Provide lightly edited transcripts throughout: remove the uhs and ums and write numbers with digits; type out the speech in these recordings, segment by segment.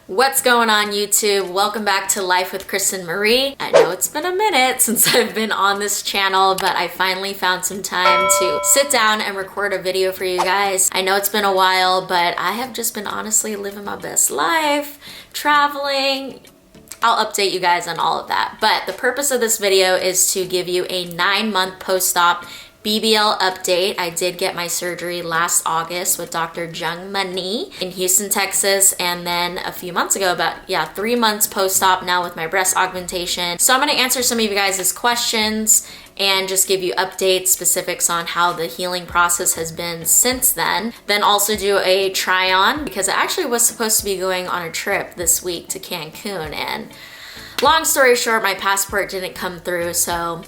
What's going on YouTube? Welcome back to Life with Kristen Marie. I know it's been a minute since I've been on this channel, but I finally found some time to sit down and record a video for you guys. I know it's been a while, but I have just been honestly living my best life, traveling. I'll update you guys on all of that. But the purpose of this video is to give you a 9-month post-op BBL update. I did get my surgery last August with Dr. Jung in Houston, Texas, and then a few months ago, about 3 months post-op now with my breast augmentation. So I'm gonna answer some of you guys' questions and just give you updates, specifics on how the healing process has been since then. Then also do a try-on because I actually was supposed to be going on a trip this week to Cancun, and long story short, my passport didn't come through, so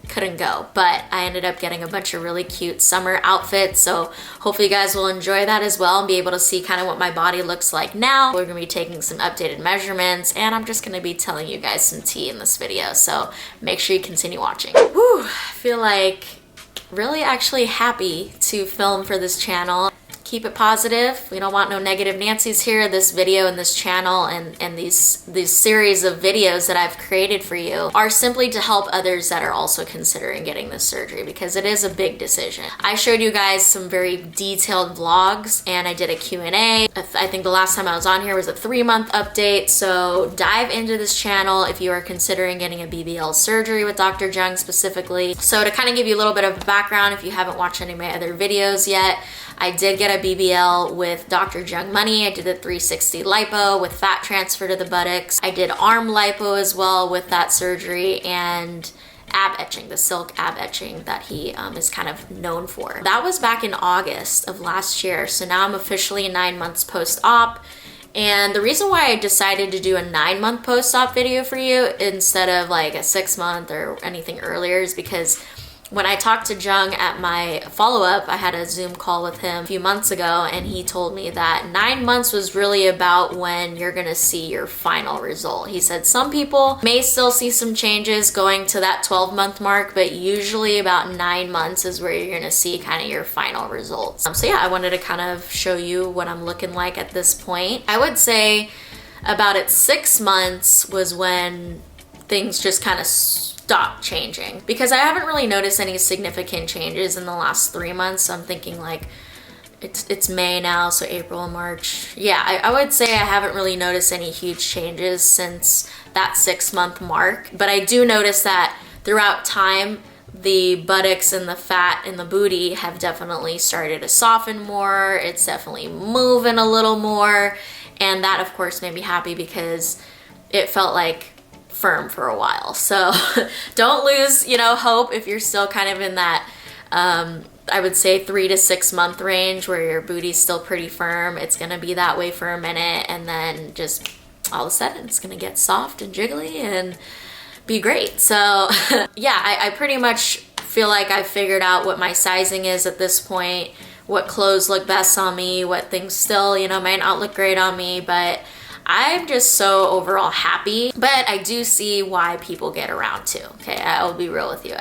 couldn't go, but I ended up getting a bunch of really cute summer outfits, so hopefully you guys will enjoy that as well and be able to see kind of what my body looks like now. We're gonna be taking some updated measurements, and I'm just gonna be telling you guys some tea in this video, so make sure you continue watching. Whew, I feel like really actually happy to film for this channel. Keep it positive. We don't want no negative Nancy's here. This video and this channel and these series of videos that I've created for you are simply to help others that are also considering getting this surgery, because it is a big decision. I showed you guys some very detailed vlogs and I did a Q&A. I think the last time I was on here was a 3-month update. So dive into this channel if you are considering getting a BBL surgery with Dr. Jung specifically. So to kind of give you a little bit of background, if you haven't watched any of my other videos yet, I did get a BBL with Dr. Jung. I did the 360 lipo with fat transfer to the buttocks. I did arm lipo as well with that surgery, and ab etching, the silk ab etching that he is kind of known for. That was back in August of last year. So now I'm officially 9 months post-op. And the reason why I decided to do a 9-month post-op video for you instead of like a 6-month or anything earlier is because when I talked to Jung at my follow-up, I had a Zoom call with him a few months ago, and he told me that 9 months was really about when you're gonna see your final result. He said some people may still see some changes going to that 12-month mark, but usually about 9 months is where you're gonna see kind of your final results. So yeah, I wanted to kind of show you what I'm looking like at this point. I would say about at 6 months was when things just kind of stopped changing, because I haven't really noticed any significant changes in the last 3 months. So I'm thinking like it's May now, so April, March. Yeah, I would say I haven't really noticed any huge changes since that 6-month mark, but I do notice that throughout time the buttocks and the fat in the booty have definitely started to soften more. It's definitely moving a little more, and that of course made me happy because it felt like firm for a while. So don't lose, hope if you're still kind of in that, I would say 3 to 6 month range where your booty's still pretty firm. It's gonna be that way for a minute, and then just all of a sudden it's gonna get soft and jiggly and be great. So yeah, I pretty much feel like I've figured out what my sizing is at this point, what clothes look best on me, what things still, might not look great on me, but I'm just so overall happy. But I do see why people get around too, okay? I'll be real with you.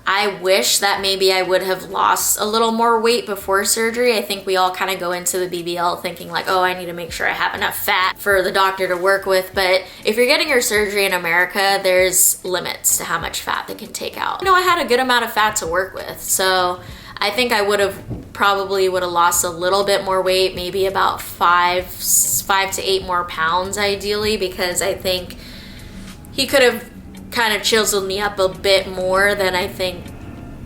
I wish that maybe I would have lost a little more weight before surgery. I think we all kind of go into the BBL thinking like, oh, I need to make sure I have enough fat for the doctor to work with. But if you're getting your surgery in America, there's limits to how much fat they can take out. I had a good amount of fat to work with. So I think I probably would have lost a little bit more weight, maybe about 5 to 8 more pounds ideally, because I think he could have kind of chiseled me up a bit more than I think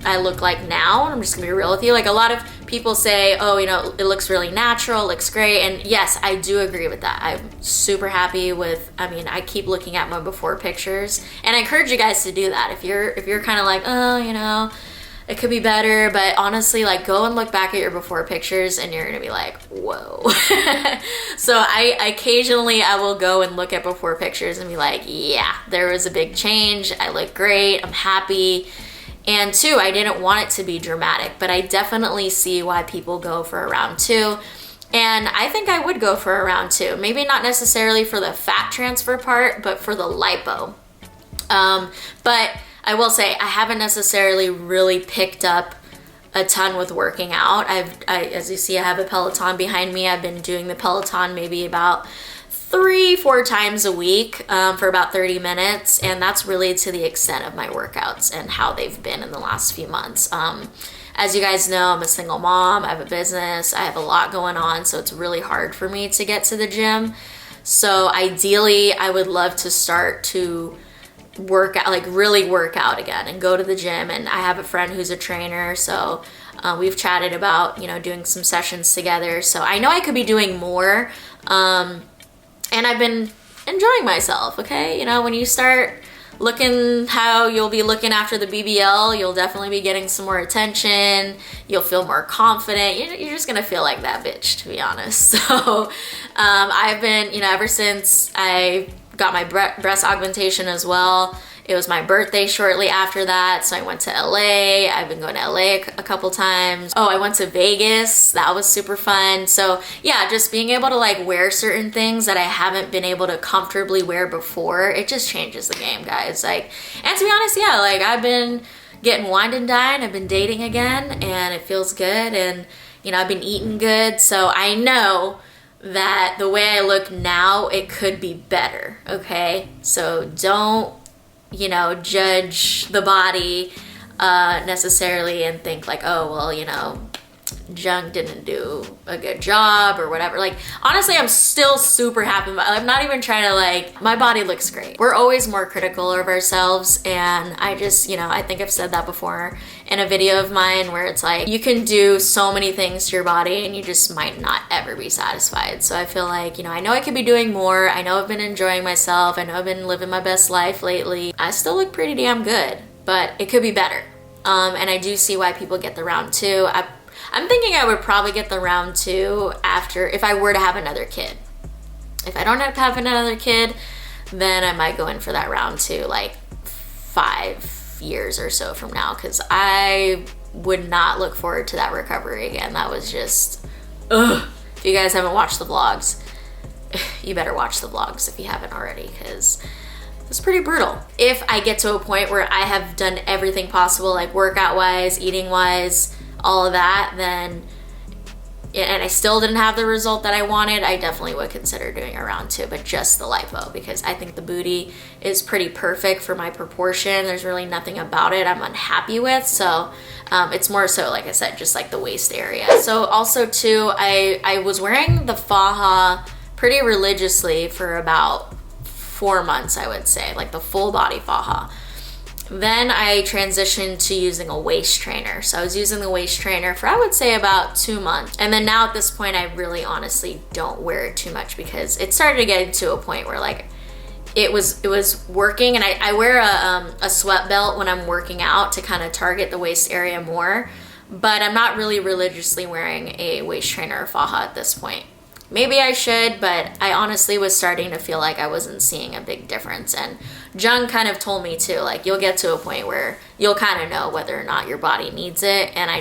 I look like now. I'm just gonna be real with you. Like, a lot of people say, oh, it looks really natural, looks great. And yes, I do agree with that. I'm super happy with, I keep looking at my before pictures, and I encourage you guys to do that. If you're kind of like, oh, it could be better, but honestly, like, go and look back at your before pictures and you're gonna be like, whoa. So I occasionally will go and look at before pictures and be like, yeah, there was a big change. I look great, I'm happy. And 2, I didn't want it to be dramatic, but I definitely see why people go for a round 2. And I think I would go for a round 2. Maybe not necessarily for the fat transfer part, but for the lipo. But I will say I haven't necessarily really picked up a ton with working out. As you see, I have a Peloton behind me. I've been doing the Peloton maybe about 3-4 times a week for about 30 minutes. And that's really to the extent of my workouts and how they've been in the last few months. As you guys know, I'm a single mom, I have a business, I have a lot going on, so it's really hard for me to get to the gym. So ideally, I would love to start to work out, like really work out again and go to the gym. And I have a friend who's a trainer, so we've chatted about, you know, doing some sessions together. So I know I could be doing more, and I've been enjoying myself, okay? You know, when you start looking how you'll be looking after the BBL, you'll definitely be getting some more attention. You'll feel more confident. You're just gonna feel like that bitch, to be honest. So I've been, you know, ever since I got my breast augmentation as well, it was my birthday shortly after that, so I went to LA. I've been going to LA a couple times. Oh, I went to Vegas. That was super fun. So yeah, just being able to like wear certain things that I haven't been able to comfortably wear before, it just changes the game, guys. Like, and to be honest, yeah, like I've been getting wined and dined. I've been dating again, and it feels good. And you know, I've been eating good, so I know that the way I look now, it could be better, okay? So don't, you know, judge the body necessarily and think like, oh, well, you know, Jung didn't do a good job or whatever. Like, honestly, I'm still super happy. I'm not even trying to like, my body looks great. We're always more critical of ourselves, and I just, you know, I think I've said that before in a video of mine where it's like, you can do so many things to your body and you just might not ever be satisfied. So I feel like, you know I could be doing more. I know I've been enjoying myself. I know I've been living my best life lately. I still look pretty damn good, but it could be better. And I do see why people get the round 2. I'm thinking I would probably get the round 2 after, if I were to have another kid. If I don't have another kid, then I might go in for that round 2 like 5 years or so from now, because I would not look forward to that recovery again. That was just, ugh. If you guys haven't watched the vlogs, you better watch the vlogs if you haven't already, because it's pretty brutal. If I get to a point where I have done everything possible, like workout wise, eating wise, all of that, then, and I still didn't have the result that I wanted, I definitely would consider doing a round 2, but just the lipo, because I think the booty is pretty perfect for my proportion. There's really nothing about it I'm unhappy with. So it's more so, like I said, just like the waist area. So also too, I was wearing the faja pretty religiously for about 4 months, I would say, like the full body faja. Then I transitioned to using a waist trainer. So I was using the waist trainer for, I would say, about 2 months. And then now at this point, I really honestly don't wear it too much, because it started to get to a point where like it was working. And I wear a sweat belt when I'm working out to kind of target the waist area more, but I'm not really religiously wearing a waist trainer or faja at this point. Maybe I should, but I honestly was starting to feel like I wasn't seeing a big difference. And Jung kind of told me too, like, you'll get to a point where you'll kind of know whether or not your body needs it. And I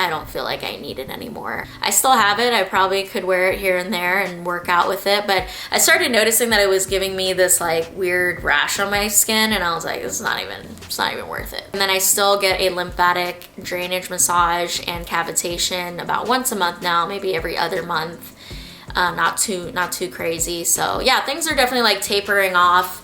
don't feel like I need it anymore. I still have it. I probably could wear it here and there and work out with it. But I started noticing that it was giving me this like weird rash on my skin. And I was like, it's not even worth it. And then I still get a lymphatic drainage massage and cavitation about once a month now, maybe every other month. Not too crazy. So yeah, things are definitely like tapering off.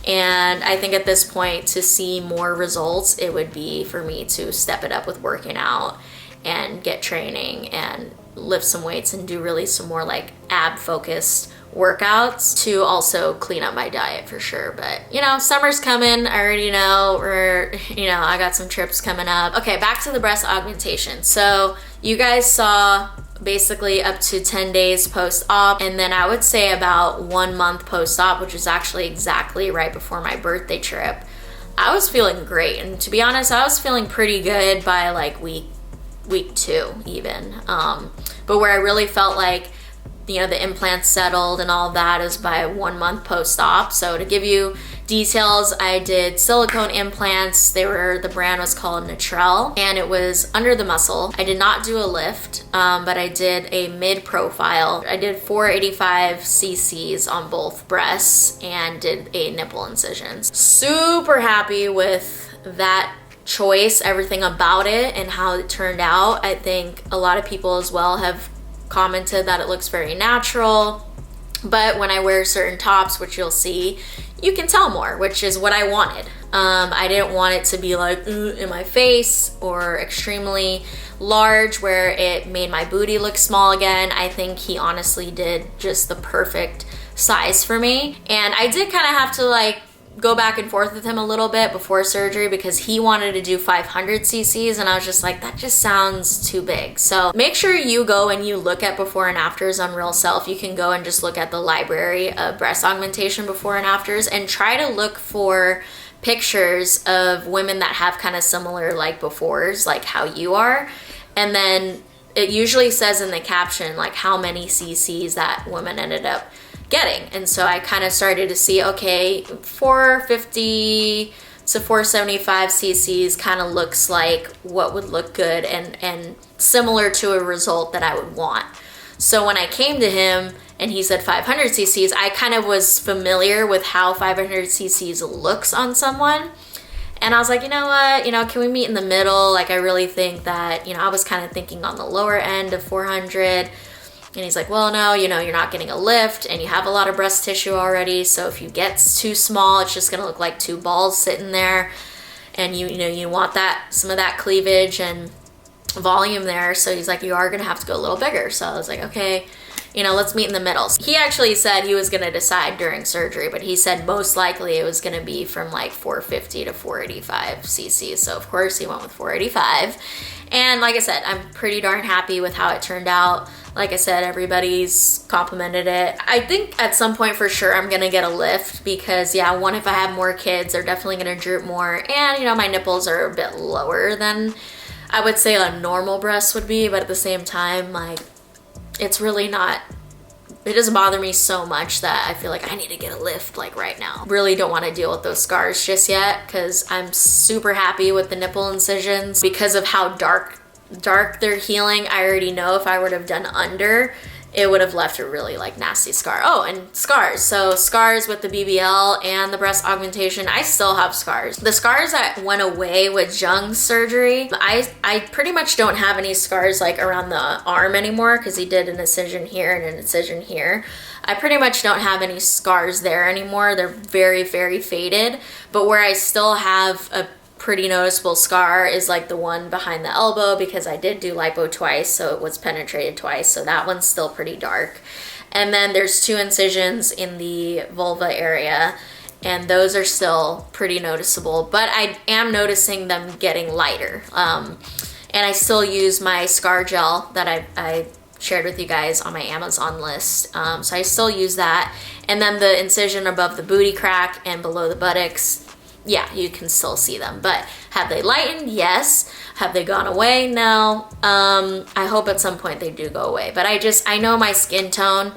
And I think at this point, to see more results, it would be for me to step it up with working out and get training and lift some weights and do really some more like ab focused workouts to also clean up my diet for sure. But you know, summer's coming. I already know, or you know, I got some trips coming up. Okay, back to the breast augmentation. So you guys saw basically up to 10 days post-op, and then I would say about 1 month post-op, which is actually exactly right before my birthday trip. I was feeling great, and to be honest, I was feeling pretty good by like week 2 even. But where I really felt like, you know, the implants settled and all of that is by 1 month post-op. So to give you details, I did silicone implants. The brand was called Nipples, and it was under the muscle. I did not do a lift, but I did a mid profile. I did 485 cc's on both breasts and did a nipple incisions. Super happy with that choice, everything about it and how it turned out. I think a lot of people as well have commented that it looks very natural, but when I wear certain tops, which you'll see, you can tell more, which is what I wanted. I didn't want it to be like in my face or extremely large where it made my booty look small again. I think he honestly did just the perfect size for me. And I did kind of have to like go back and forth with him a little bit before surgery because he wanted to do 500 cc's and I was just like, that just sounds too big. So make sure you go and you look at before and afters on Real Self. You can go and just look at the library of breast augmentation before and afters and try to look for pictures of women that have kind of similar like befores, like how you are. And then it usually says in the caption like how many cc's that woman ended up getting. And so I kind of started to see, okay, 450 to 475 cc's kind of looks like what would look good and similar to a result that I would want. So when I came to him and he said 500 cc's, I kind of was familiar with how 500 cc's looks on someone. And I was like, you know what, can we meet in the middle? Like, I really think that, I was kind of thinking on the lower end of 400. And he's like, well, no, you're not getting a lift and you have a lot of breast tissue already. So if you get too small, it's just going to look like two balls sitting there. And you want some of that cleavage and volume there. So he's like, you are going to have to go a little bigger. So I was like, okay, let's meet in the middle. He actually said he was going to decide during surgery, but he said most likely it was going to be from like 450 to 485 cc. So of course he went with 485. And like I said, I'm pretty darn happy with how it turned out. Like I said, everybody's complimented it. I think at some point for sure I'm gonna get a lift because if I have more kids, they're definitely gonna droop more. And my nipples are a bit lower than I would say a normal breast would be, but at the same time, like, it's really not, it doesn't bother me so much that I feel like I need to get a lift like right now. Really don't want to deal with those scars just yet because I'm super happy with the nipple incisions because of how dark they're healing. I already know if I would have done under, it would have left a really like nasty scar. Oh, and scars. So scars with the BBL and the breast augmentation, I still have scars. The scars that went away with Jung's surgery, I pretty much don't have any scars like around the arm anymore because he did an incision here and an incision here. I pretty much don't have any scars there anymore. They're very, very faded. But where I still have a pretty noticeable scar is like the one behind the elbow because I did do lipo twice, so it was penetrated twice, so that one's still pretty dark. And then there's 2 incisions in the vulva area and those are still pretty noticeable, but I am noticing them getting lighter. And I still use my scar gel that I shared with you guys on my Amazon list, so I still use that. And then the incision above the booty crack and below the buttocks, you can still see them. But have they lightened? Yes. Have they gone away? No. I hope at some point they do go away. But I know my skin tone,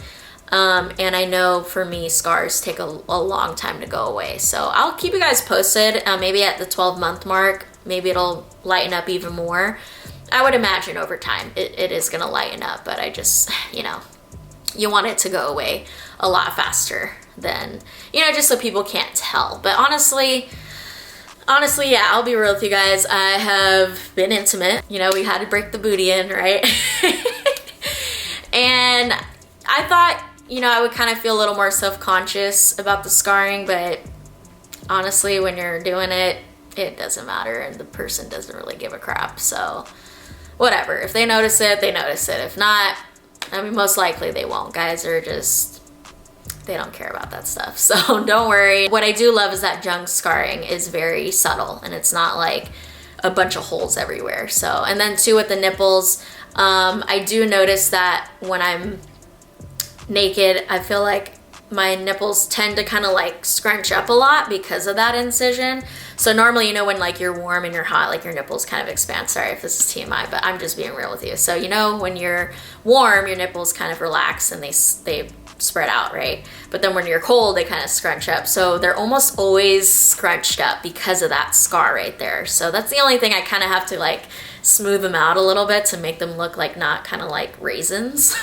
and I know for me scars take a long time to go away. So I'll keep you guys posted. Maybe at the 12-month mark, maybe it'll lighten up even more. I would imagine over time it is going to lighten up. But I just, you want it to go away a lot faster than, just so people can't tell. But honestly, I'll be real with you guys. I have been intimate. We had to break the booty in, right? And I thought, I would kind of feel a little more self-conscious about the scarring, but honestly, when you're doing it, it doesn't matter and the person doesn't really give a crap. So whatever. If they notice it, they notice it. If not, most likely they won't. Guys are just, they don't care about that stuff. So don't worry. What I do love is that Jung scarring is very subtle and it's not like a bunch of holes everywhere. So, and then too with the nipples, I do notice that when I'm naked, I feel like my nipples tend to kind of like scrunch up a lot because of that incision. So normally, when like you're warm and you're hot, like your nipples kind of expand. Sorry if this is TMI, but I'm just being real with you. So when you're warm, your nipples kind of relax and they spread out, right? But then when you're cold, they kind of scrunch up. So they're almost always scrunched up because of that scar right there. So that's the only thing I kind of have to like smooth them out a little bit to make them look like not kind of like raisins.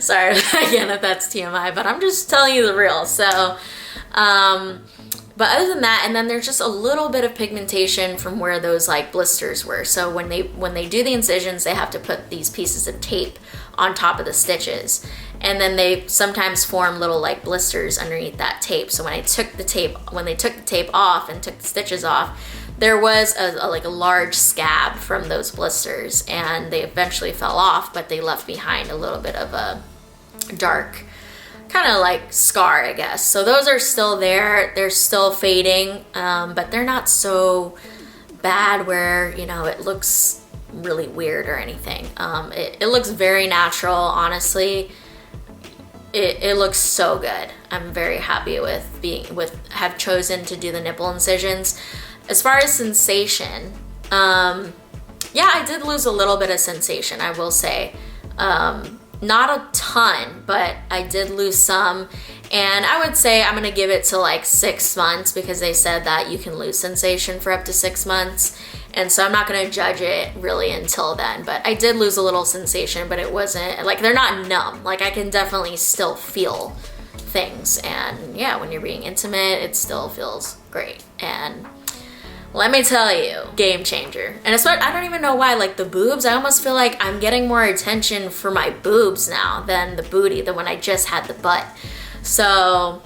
Sorry again if that's TMI, but I'm just telling you the real. So But other than that, and then there's just a little bit of pigmentation from where those like blisters were. So when they do the incisions, they have to put these pieces of tape on top of the stitches. And then they sometimes form little like blisters underneath that tape. So when they took the tape off and took the stitches off, there was like a large scab from those blisters, and they eventually fell off, but they left behind a little bit of a dark kind of like scar, I guess. So those are still there. They're still fading, but they're not so bad where, you know, it looks really weird or anything. It looks very natural, honestly. It looks so good. I'm very happy with have chosen to do the nipple incisions. As far as sensation, yeah, I did lose a little bit of sensation, I will say. Not a ton, but I did lose some. And I would say I'm gonna give it to like 6 months, because they said that you can lose sensation for up to 6 months. And so I'm not gonna judge it really until then. But I did lose a little sensation, but it wasn't, like, they're not numb. Like, I can definitely still feel things. And yeah, when you're being intimate, it still feels great. And let me tell you, game changer. And it's what, I don't even know why, like the boobs, I almost feel like I'm getting more attention for my boobs now than the booty, than when I just had the butt. So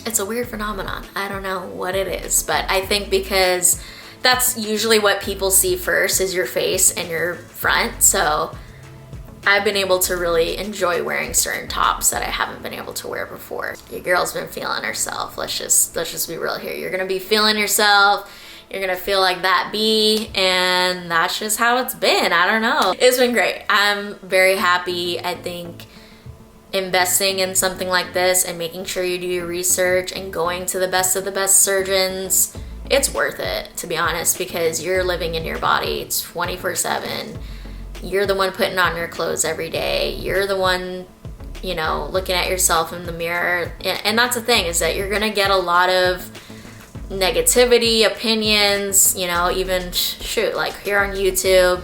it's a weird phenomenon. I don't know what it is, but I think because that's usually what people see first, is your face and your front. So I've been able to really enjoy wearing certain tops that I haven't been able to wear before. Your girl's been feeling herself. Let's just be real here. You're gonna be feeling yourself. You're gonna feel like that bee, and that's just how it's been. I don't know. It's been great. I'm very happy. I think investing in something like this and making sure you do your research and going to the best of the best surgeons, it's worth it, to be honest, because you're living in your body. It's 24/7. You're the one putting on your clothes every day. You're the one, you know, looking at yourself in the mirror. And that's the thing, is that you're gonna get a lot of negativity, opinions, you know, even shoot, like here on YouTube,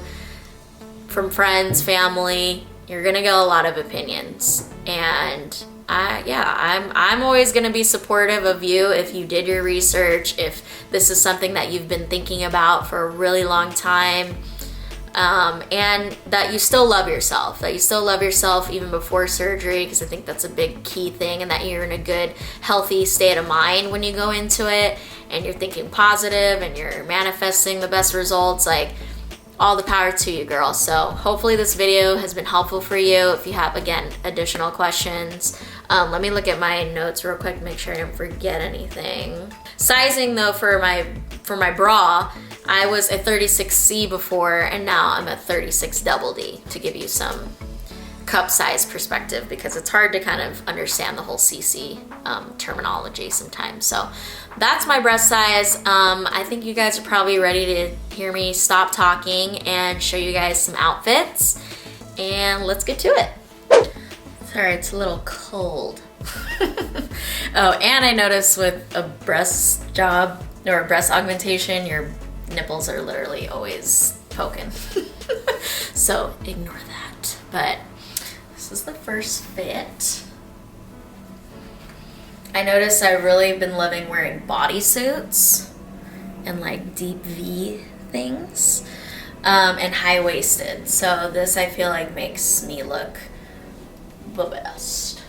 from friends, family. You're gonna get a lot of opinions. And I'm always gonna be supportive of you if you did your research, if this is something that you've been thinking about for a really long time, and that you still love yourself, even before surgery, because I think that's a big key thing, and that you're in a good, healthy state of mind when you go into it, and you're thinking positive, and you're manifesting the best results. Like, all the power to you, girl. So hopefully this video has been helpful for you. If you have, again, additional questions, let me look at my notes real quick to make sure I didn't forget anything. Sizing though, for my bra, I was a 36C before, and now I'm a 36 double D, to give you some cup size perspective, because it's hard to kind of understand the whole CC terminology sometimes. So that's my breast size. I think you guys are probably ready to hear me stop talking and show you guys some outfits, and let's get to it. Sorry, it's a little cold. Oh, and I noticed with a breast job or a breast augmentation, your nipples are literally always poking. So ignore that. But this is the first fit. I noticed I've really been loving wearing bodysuits and like deep V things, and high-waisted. So this, I feel like, makes me look the best.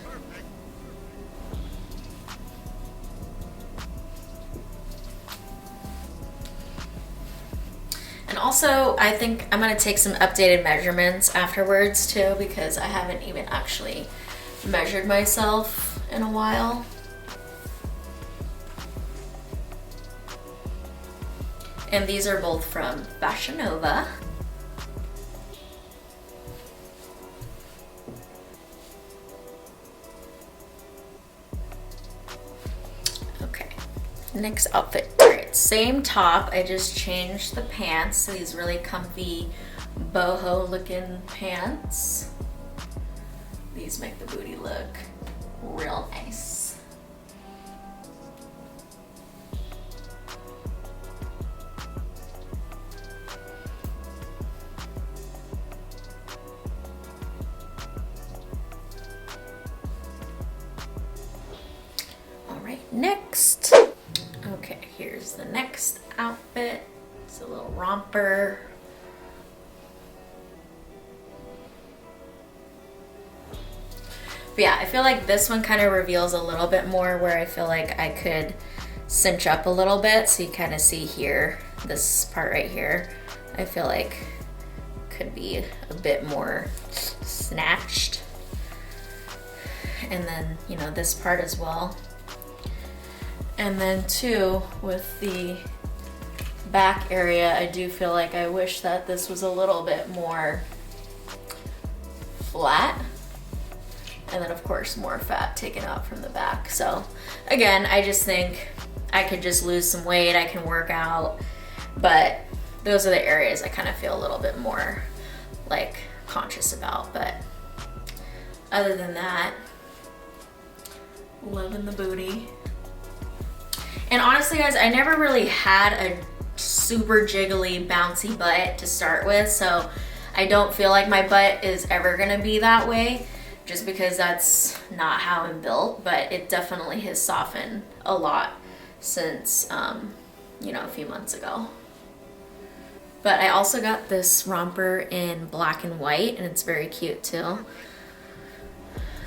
And also, I think I'm gonna take some updated measurements afterwards too, because I haven't even actually measured myself in a while. And these are both from Fashion Nova. Okay, next outfit. All right, same top, I just changed the pants. So these really comfy boho looking pants. These make the booty look real nice. Next, Okay, here's the next outfit. It's a little romper. But yeah, I feel like this one kind of reveals a little bit more, where I feel like I could cinch up a little bit. So you kind of see here, this part right here, I feel like could be a bit more snatched. And then, you know, this part as well. And then too, with the back area, I do feel like I wish that this was a little bit more flat. And then of course more fat taken out from the back. So again, I just think I could just lose some weight, I can work out, but those are the areas I kind of feel a little bit more like conscious about. But other than that, loving the booty. And honestly guys, I never really had a super jiggly bouncy butt to start with, so I don't feel like my butt is ever gonna be that way, just because that's not how I'm built. But it definitely has softened a lot since, you know, a few months ago. But I also got this romper in black and white, and it's very cute too.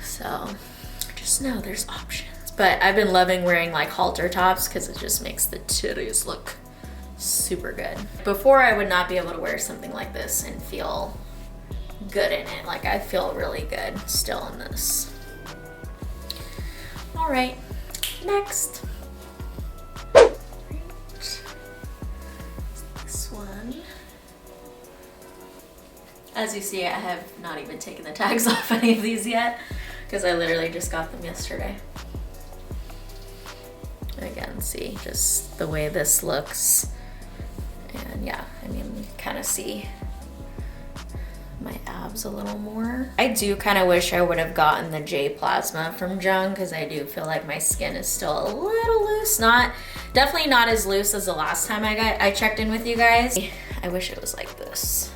So just know there's options. But I've been loving wearing like halter tops because it just makes the titties look super good. Before, I would not be able to wear something like this and feel good in it. Like, I feel really good still in this. All right, next. This one. As you see, I have not even taken the tags off any of these yet because I literally just got them yesterday. Again, see just the way this looks. And yeah, I mean, you kind of see my abs a little more. I do kind of wish I would have gotten the J Plasma from Jung, because I do feel like my skin is still a little loose. Definitely not as loose as the last time I checked in with you guys. I wish it was like this.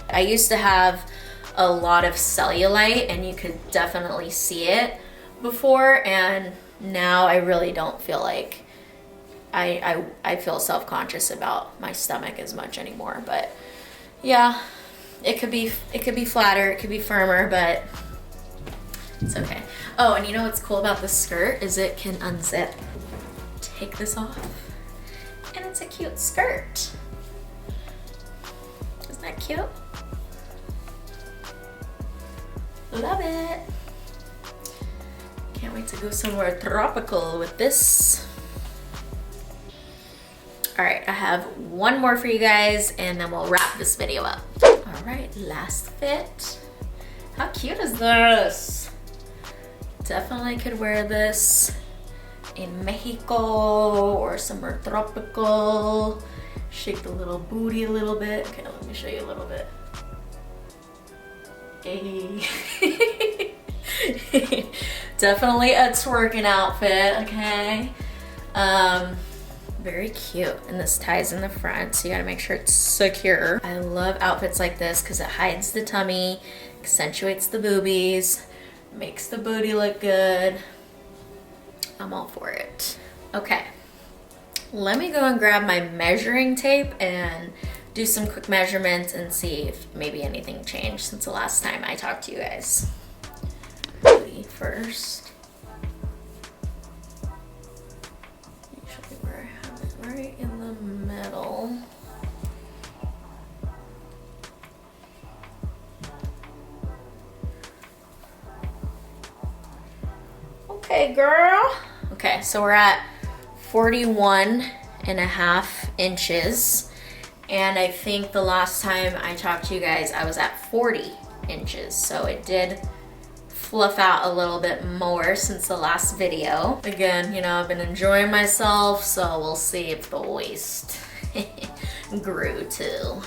I used to have a lot of cellulite, and you could definitely see it before, and now I really don't feel like I feel self-conscious about my stomach as much anymore. But yeah, it could be flatter, it could be firmer, but it's okay. Oh, and you know what's cool about this skirt is it can unzip. Take this off, and it's a cute skirt. Isn't that cute? Love it. Can't wait to go somewhere tropical with this. All right, I have one more for you guys, and then we'll wrap this video up. All right, last fit. How cute is this? Definitely could wear this in Mexico or somewhere tropical. Shake the little booty a little bit. Okay, let me show you a little bit. Hey. Definitely a twerking outfit, okay? Very cute, and this ties in the front, so you gotta make sure it's secure. I love outfits like this because it hides the tummy, accentuates the boobies, makes the booty look good. I'm all for it. Okay, let me go and grab my measuring tape and do some quick measurements and see if maybe anything changed since the last time I talked to you guys. Booty first. Usually where I have it right in the middle. Okay, girl. Okay, so we're at 41.5 inches. And I think the last time I talked to you guys, I was at 40 inches. So it did fluff out a little bit more since the last video. Again, you know, I've been enjoying myself, so we'll see if the waist grew too.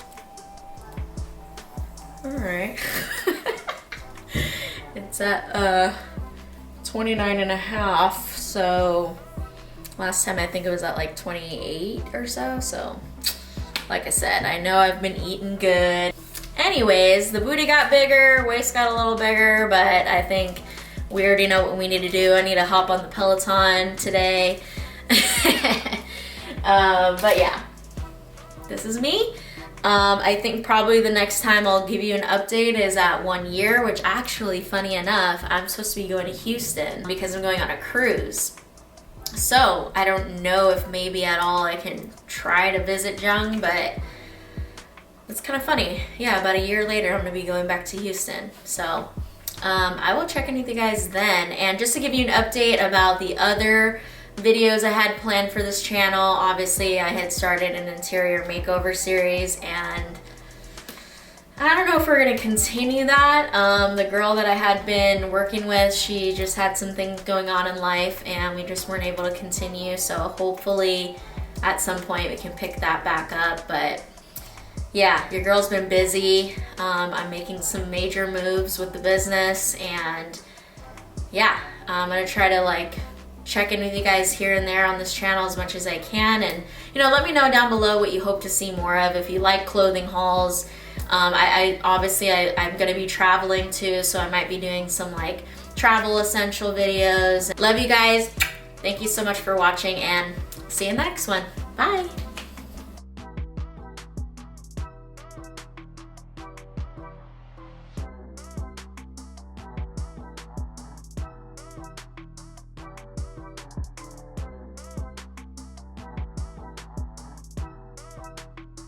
All right. It's at 29.5, so last time I think it was at like 28 or so. So like I said, I know I've been eating good. Anyways, the booty got bigger, waist got a little bigger, but I think we already know what we need to do. I need to hop on the Peloton today But yeah, this is me. I think probably the next time I'll give you an update is at 1 year, which actually, funny enough, I'm supposed to be going to Houston because I'm going on a cruise. So I don't know if maybe at all I can try to visit Jung, but it's kind of funny. Yeah, about a year later, I'm gonna be going back to Houston. So I will check in with you guys then. And just to give you an update about the other videos I had planned for this channel, obviously I had started an interior makeover series, and I don't know if we're gonna continue that. The girl that I had been working with, she just had some things going on in life and we just weren't able to continue. So hopefully at some point we can pick that back up. But yeah, your girl's been busy. I'm making some major moves with the business, and yeah, I'm gonna try to like check in with you guys here and there on this channel as much as I can. And you know, let me know down below what you hope to see more of. If you like clothing hauls, obviously I'm gonna be traveling too, so I might be doing some like travel essential videos. Love you guys. Thank you so much for watching, and see you in the next one. Bye.